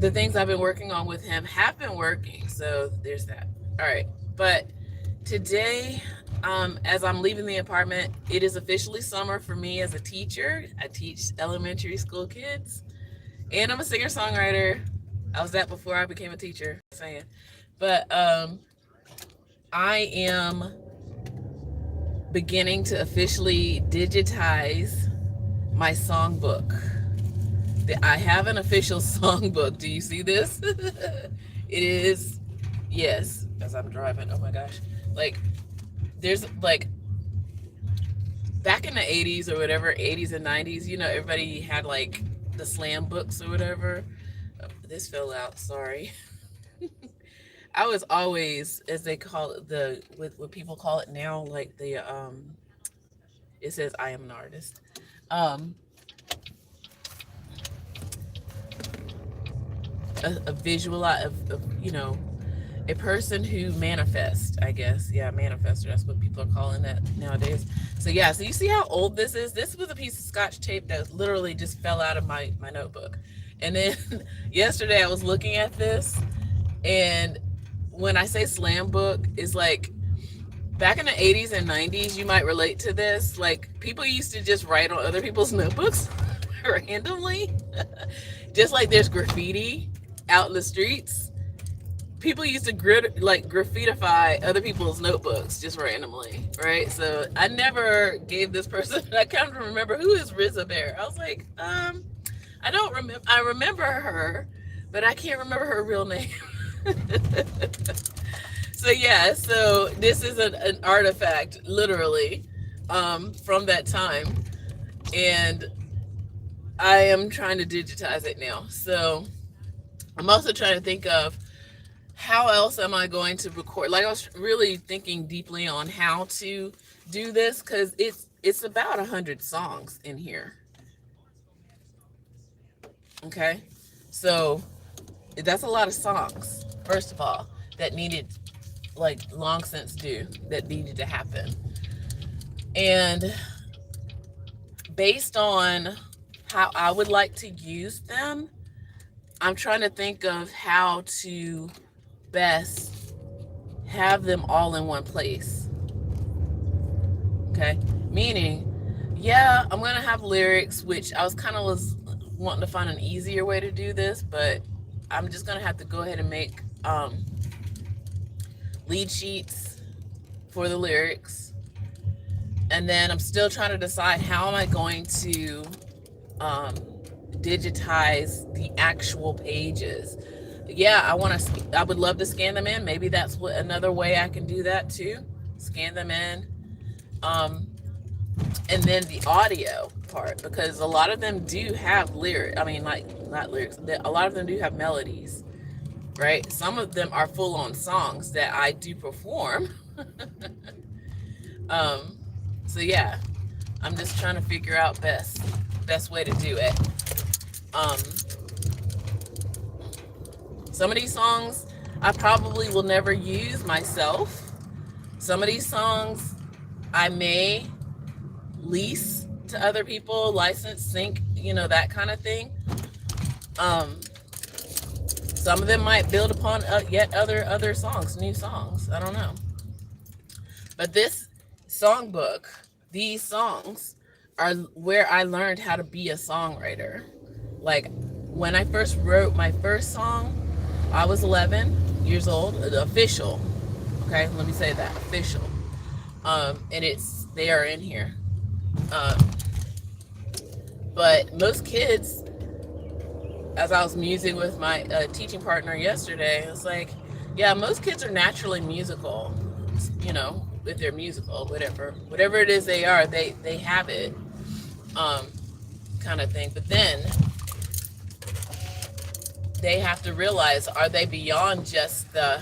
the things I've been working on with him have been working. So there's that. All right. But today, as I'm leaving the apartment, it is officially summer for me as a teacher. I teach elementary school kids, and I'm a singer songwriter. I was that before I became a teacher. Saying, but I am beginning to officially digitize my songbook. I have an official songbook. Do you see this? It is, yes, as I'm driving. Oh my gosh. Like, there's like back in the 80s or whatever, 80s and 90s, everybody had like the slam books or whatever. Oh, this fell out. Sorry. I was always, as they call it, what people call it now, like it says I am an artist. Um, a visual of a person who manifests, I guess. Yeah, manifester. That's what people are calling that nowadays. So yeah, so you see how old this is? This was a piece of scotch tape that literally just fell out of my notebook. And then yesterday I was looking at this, and when I say slam book, it's like back in the 80s and 90s, you might relate to this. Like, people used to just write on other people's notebooks randomly. Just like there's graffiti out in the streets, people used to graffitify other people's notebooks just randomly, right? So I never gave this person. I can't remember who is Riza Bear. I was like, I don't remember. I remember her, but I can't remember her real name. So yeah, so this is an artifact, literally, from that time, and I am trying to digitize it now. So I'm also trying to think of how else am I going to record. Like, I was really thinking deeply on how to do this, because it's about 100 songs in here. Okay, so that's a lot of songs, first of all, that needed, like, long since due, that needed to happen. And based on how I would like to use them, I'm trying to think of how to best have them all in one place. Okay, meaning, yeah, I'm gonna have lyrics, which I was wanting to find an easier way to do this, but I'm just gonna have to go ahead and make lead sheets for the lyrics. And then I'm still trying to decide, how am I going to digitize the actual pages. Yeah, I would love to scan them in. Maybe that's another way I can do that too. Scan them in. And then the audio part, because a lot of them do have lyrics. I mean, like, not lyrics. A lot of them do have melodies, right? Some of them are full-on songs that I do perform. So yeah, I'm just trying to figure out best way to do it. Some of these songs I probably will never use myself. Some of these songs I may lease to other people, license, sync, that kind of thing. Some of them might build upon yet other songs, new songs. I don't know. But this songbook, these songs, are where I learned how to be a songwriter. Like, when I first wrote my first song, I was 11 years old, official. Okay, let me say that, official. And they are in here. But most kids, as I was musing with my teaching partner yesterday, it's like, yeah, most kids are naturally musical, if they're musical, whatever it is they are, they have it, kind of thing. But then they have to realize, are they beyond just the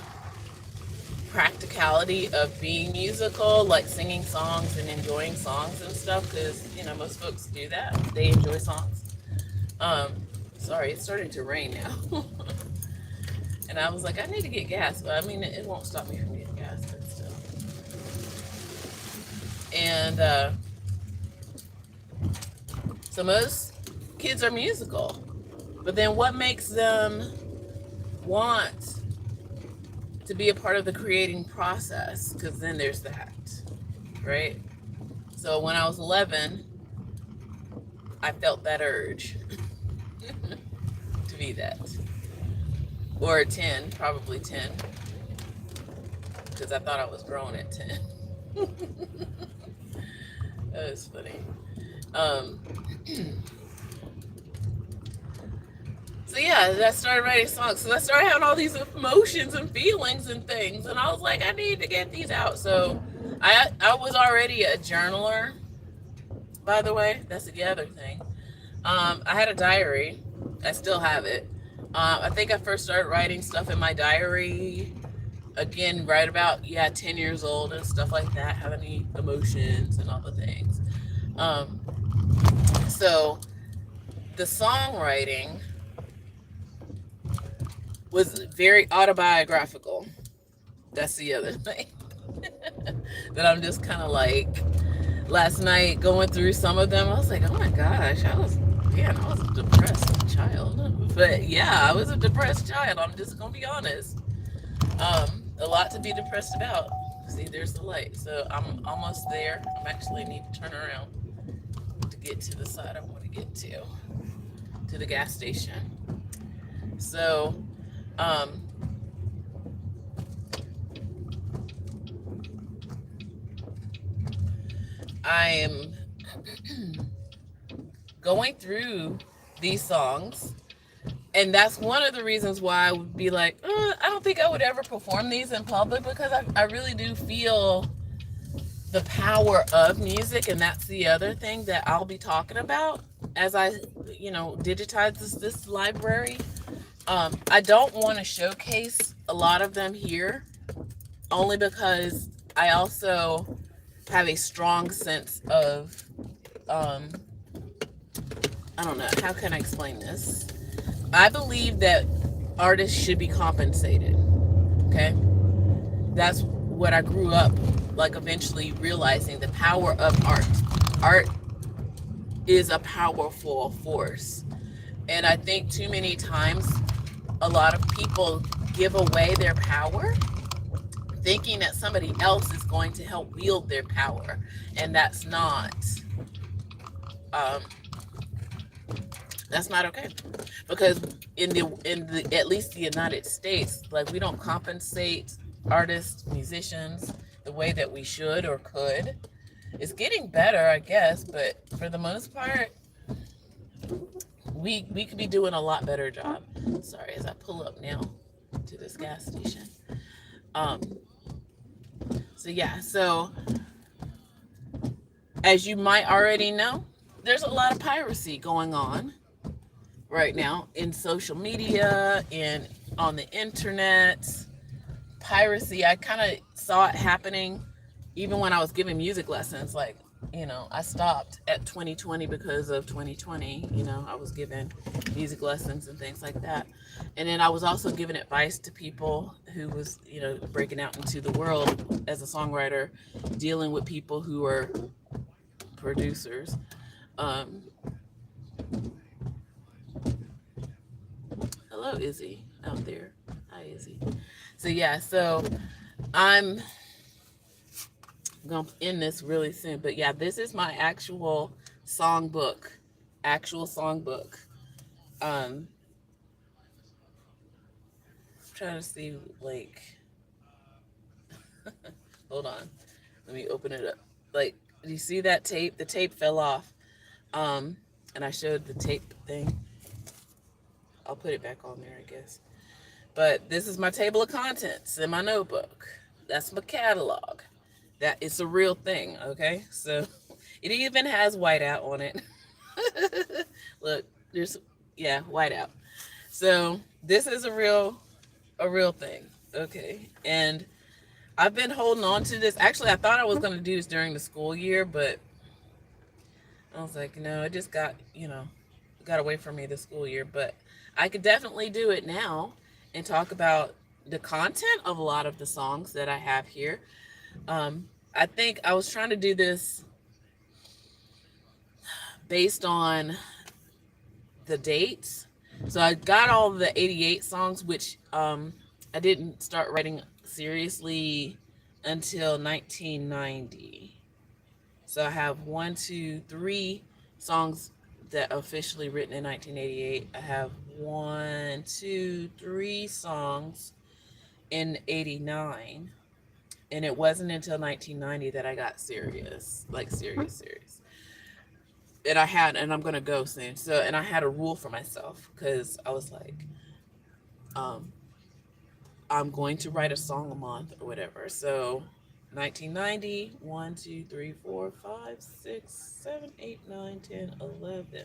practicality of being musical, like singing songs and enjoying songs and stuff? Because most folks do that, they enjoy songs. Sorry, it's starting to rain now. And I was like, I need to get gas, but I mean, it won't stop me from getting gas, but still. And so most kids are musical, but then what makes them want to be a part of the creating process, because then there's that, right? So when I was 11, I felt that urge to be that. Or 10, probably 10, because I thought I was grown at 10. That was funny. Um, so yeah, I started writing songs. So I started having all these emotions and feelings and things, and I was like, I need to get these out. So I was already a journaler, by the way. That's the other thing. I had a diary. I still have it. I think I first started writing stuff in my diary again right about 10 years old and stuff like that, having any emotions and all the things. Um, so the songwriting was very autobiographical. That's the other thing. That I'm just kind of like, last night going through some of them, I was like, oh my gosh, I was a depressed child. But yeah, I was a depressed child. I'm just gonna be honest. A lot to be depressed about. See, there's the light. So I'm almost there. I'm actually need to turn around to get to the side I want to get to the gas station. So, um, I'm going through these songs, and that's one of the reasons why I would be like, I don't think I would ever perform these in public, because I really do feel the power of music, and that's the other thing that I'll be talking about as I, digitize this library. I don't want to showcase a lot of them here, only because I also have a strong sense of, um, I don't know, how can I explain this? I believe that artists should be compensated. Okay? That's what I grew up like eventually realizing, the power of art. Art is a powerful force. And I think too many times a lot of people give away their power thinking that somebody else is going to help wield their power. And um, that's not okay, because in the at least the United States, like, we don't compensate artists, musicians the way that we should or could. It's getting better, I guess, but for the most part, we could be doing a lot better job. Sorry, as I pull up now to this gas station. Um, so as you might already know, there's a lot of piracy going on right now in social media and on the internet. Piracy, I kind of saw it happening even when I was giving music lessons. Like, I stopped at 2020 because of 2020. I was giving music lessons and things like that. And then I was also giving advice to people who was, breaking out into the world as a songwriter, dealing with people who are producers. Um, Hello, Izzy, out there. Hi, Izzy. So I'm gonna end this really soon. But yeah, this is my actual songbook. Actual songbook. I'm trying to see, like, hold on. Let me open it up. Like, do you see that tape? The tape fell off. Um, and I showed the tape thing. I'll put it back on there, I guess. But this is my table of contents in my notebook. That's my catalog. That it's a real thing, okay? So it even has whiteout on it. Look, there's whiteout. So this is a real thing, okay? And I've been holding on to this. Actually, I thought I was going to do this during the school year, but I was like, no, it just got away from me this school year. But I could definitely do it now and talk about the content of a lot of the songs that I have here. I think I was trying to do this based on the dates. So I got all the 88 songs, which I didn't start writing seriously until 1990. So I have one, two, three songs that officially written in 1988. I have one, two, three songs in 89. And it wasn't until 1990 that I got serious, like serious, serious. And I'm gonna go soon. So, and I had a rule for myself because I was like, um, I'm going to write a song a month or whatever. So 1990, 1, 2, 3, 4, 5, 6, 7, 8, 9, 10, 11.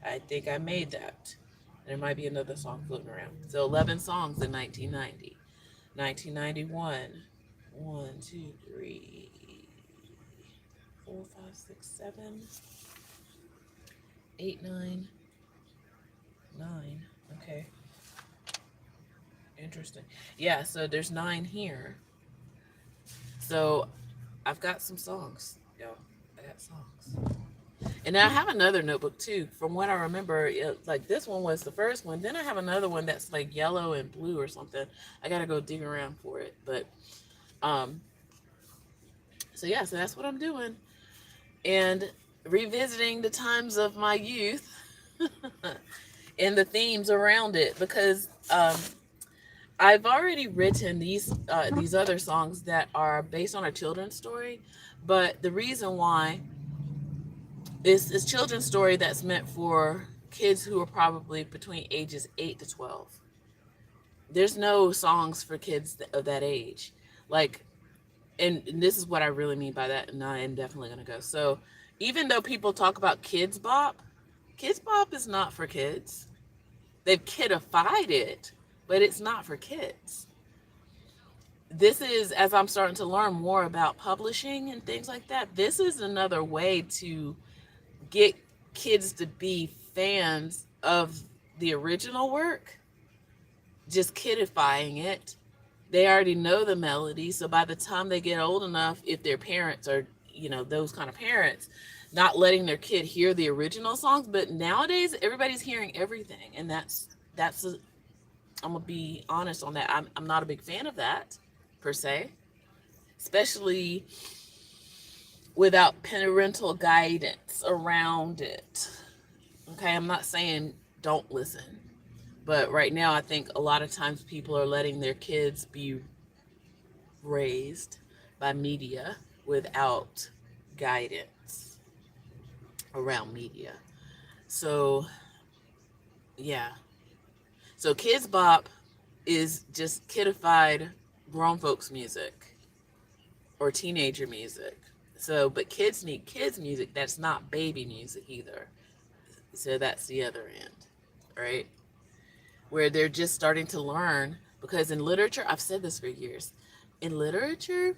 I think I made that. There might be another song floating around. So 11 songs in 1990. 1991, 1, 2, 3, 4, 5, 6, 7, 8, 9, 9. Okay, interesting. Yeah, so there's 9 here. So I've got some songs, yo. I got songs. And then I have another notebook too. From what I remember, like this one was the first one. Then I have another one that's like yellow and blue or something. I gotta go dig around for it. But um, so yeah, so that's what I'm doing. And revisiting the times of my youth and the themes around it because I've already written these other songs that are based on a children's story, but the reason why is children's story that's meant for kids who are probably between ages 8 to 12. There's no songs for kids of that age. Like, and this is what I really mean by that, and I am definitely going to go. So, even though people talk about Kids Bop is not for kids. They've kidified it, but it's not for kids. This is, as I'm starting to learn more about publishing and things like that, this is another way to get kids to be fans of the original work, just kidifying it. They already know the melody, so by the time they get old enough, if their parents are, those kind of parents, not letting their kid hear the original songs, but nowadays everybody's hearing everything, and that's a, I'm gonna be honest on that. I'm not a big fan of that per se, especially without parental guidance around it. Okay, I'm not saying don't listen, but right now I think a lot of times people are letting their kids be raised by media without guidance around media. So, yeah. So Kids Bop is just kidified grown folks music or teenager music. So, but kids need kids music that's not baby music either. So that's the other end, right? Where they're just starting to learn because in literature, I've said this for years. In literature,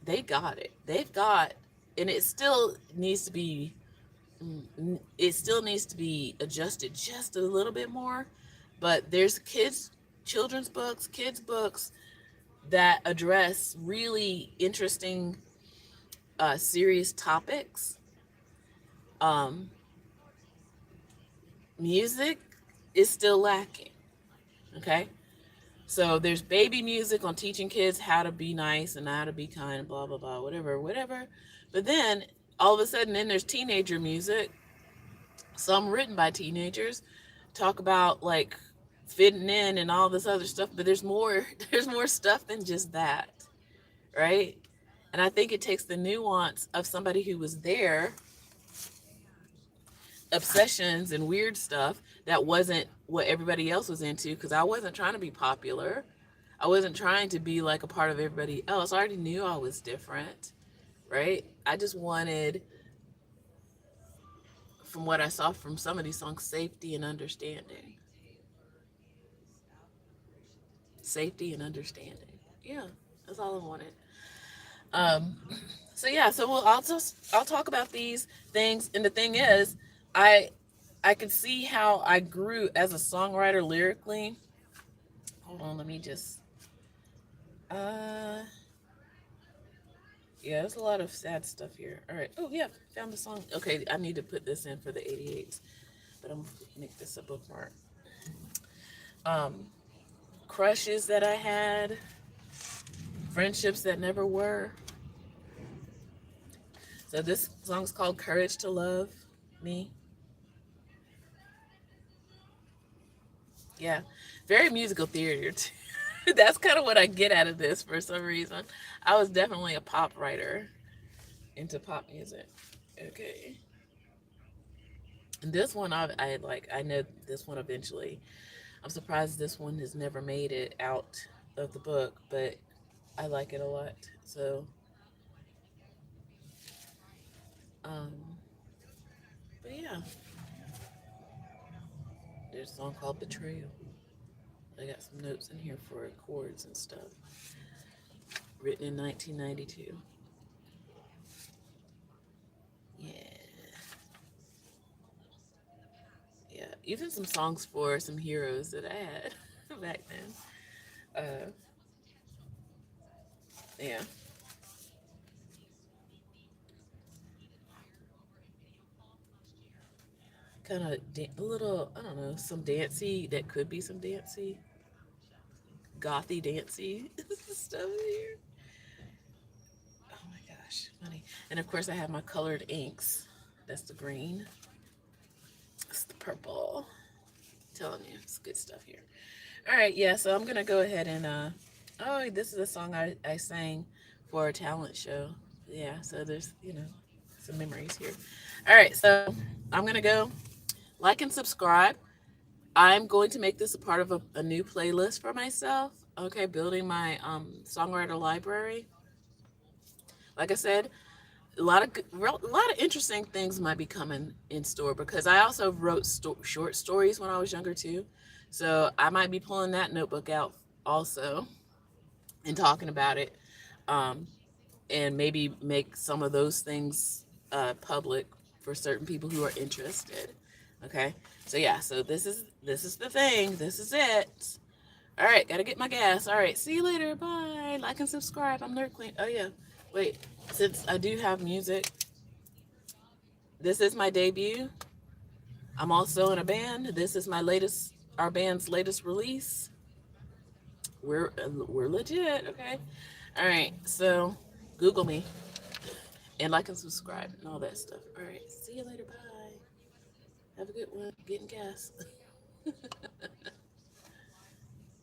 they got it. They've got, and it still needs to be adjusted just a little bit more. But there's children's books, kids books that address really interesting, serious topics. Um, Music is still lacking. Okay, so there's baby music on teaching kids how to be nice and how to be kind, blah blah blah, whatever, whatever. But then all of a sudden, then there's teenager music, some written by teenagers, talk about like fitting in and all this other stuff. But there's more. There's more stuff than just that, right? And I think it takes the nuance of somebody who was there, obsessions and weird stuff that wasn't what everybody else was into because I wasn't trying to be popular. I wasn't trying to be like a part of everybody else. I already knew I was different, right? I just wanted, from what I saw from some of these songs, safety and understanding. Safety and understanding. Yeah, that's all I wanted. Um, so yeah, so I'll talk about these things, and the thing is, I I could see how I grew as a songwriter lyrically. Hold on, let me just uh yeah, there's a lot of sad stuff here. All right. Oh yeah, found the song. Okay, I need to put this in for the 88s, but I'm gonna make this a bookmark. um, crushes that I had, friendships that never were. So this song's called Courage to Love Me. Yeah, very musical theater. That's kind of what I get out of this for some reason. I was definitely a pop writer, into pop music. Okay. And this one, I like. I know this one eventually. I'm surprised this one has never made it out of the book, but I like it a lot. So, um, but yeah, there's a song called Betrayal. I got some notes in here for chords and stuff. Written in 1992. Yeah. Yeah. Even some songs for some heroes that I had back then. Uh, yeah. Kind of a little, I don't know, some dancey, that could be some dancey, gothy dancey stuff here. Oh my gosh, funny. And of course, I have my colored inks. That's the green. It's the purple. I'm telling you, it's good stuff here. All right, yeah. So I'm gonna go ahead and oh, this is a song I sang for a talent show. Yeah. So there's some memories here. All right, so I'm gonna go like and subscribe. I'm going to make this a part of a new playlist for myself. Okay, building my songwriter library. Like I said, a lot of interesting things might be coming in store because I also wrote short stories when I was younger too. So I might be pulling that notebook out also and talking about it, um, and maybe make some of those things public for certain people who are interested. Okay, so yeah, so this is the thing. This is it. All right, gotta get my gas. All right, see you later. Bye. Like and subscribe. I'm Nerd Queen. Oh yeah, wait. Since I do have music, this is my debut. I'm also in a band. This is our band's latest release. We're legit. Okay. All right. So Google me and like and subscribe and all that stuff. All right. See you later. Bye. Have a good one. Getting gas.